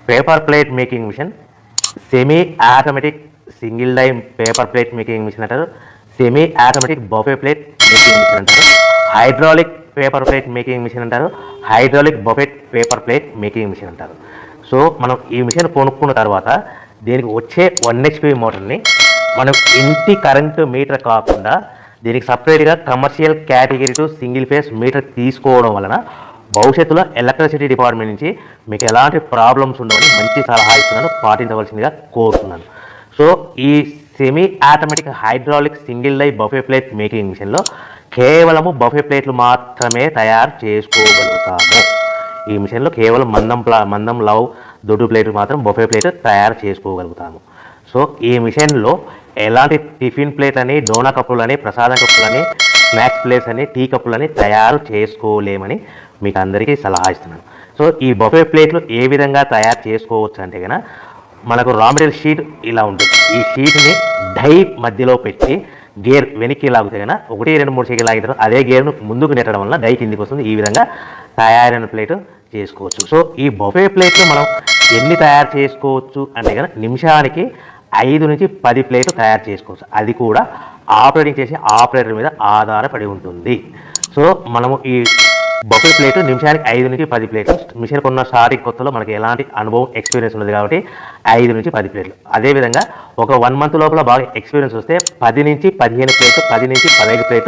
Paper plate making machine, semi automatic single die paper plate making machine అంటారు, semi automatic buffet plate making machine అంటారు, hydraulic paper plate making machine అంటారు, hydraulic buffet paper plate making machine అంటారు. So మనం ఈ machine కొనుక్కున్న తర్వాత దీనికి వచ్చే 1 HP మోటార్ని మనం ఇంటి కరెంటు మీటర్ కాకుండా దీనికి సపరేట్గా commercial category to single phase metre తీసుకోవడం వలన భవిష్యత్తులో ఎలక్ట్రిసిటీ డిపార్ట్మెంట్ నుంచి మీకు ఎలాంటి ప్రాబ్లమ్స్ ఉండవని మంచి సలహా ఇస్తున్నాను, పాటించవలసిందిగా కోరుతున్నాను. సో ఈ semi automatic hydraulic single die buffet plate making మిషన్లో కేవలము బఫే ప్లేట్లు మాత్రమే తయారు చేసుకోగలుగుతాము. ఈ మిషన్లో కేవలం మందం లవ్ దొడ్డు ప్లేట్లు మాత్రం బఫే ప్లేట్ తయారు చేసుకోగలుగుతాము. సో ఈ మిషన్లో ఎలాంటి టిఫిన్ ప్లేట్లని, డోనా కప్పులని, ప్రసాదం కప్పులని, స్నాక్స్ ప్లేట్స్ అని, టీ కప్పులని తయారు చేసుకోలేమని మీకు అందరికీ సలహా ఇస్తున్నాను. సో ఈ బఫే ప్లేట్లు ఏ విధంగా తయారు చేసుకోవచ్చు అంటే కనుక మనకు రా మెటీరియల్ షీట్ ఇలా ఉంటుంది. ఈ షీట్ని డై మధ్యలో పెట్టి గేర్ వెనక్కి లాగితే కనుక 1, 2, 3 సెకండ్లు లాగిన తర్వాత అదే గేర్ను ముందుకు నెట్టడం వల్ల డై కిందికి వస్తుంది. ఈ విధంగా తయారైన ప్లేట్ చేసుకోవచ్చు. సో ఈ బఫే ప్లేట్లు మనం ఎన్ని తయారు చేసుకోవచ్చు అంటే కనుక నిమిషానికి 5 నుంచి 10 ప్లేట్లు తయారు చేసుకోవచ్చు. అది కూడా ఆపరేటింగ్ చేసే ఆపరేటర్ మీద ఆధారపడి ఉంటుంది. సో మనము ఈ బఫే ప్లేట్ నిమిషానికి 5 నుంచి 10 ప్లేట్లు. మిషన్ కొన్న స్టార్టింగ్ కొత్తలో మనకి ఎలాంటి అనుభవం ఎక్స్పీరియన్స్ ఉన్నది కాబట్టి 5 నుంచి 10 ప్లేట్లు. అదేవిధంగా ఒక 1 మంత్ లోపల బాగా ఎక్స్పీరియన్స్ వస్తే 10 నుంచి 15 ప్లేట్లు, 10 నుంచి 15 ప్లేట్లు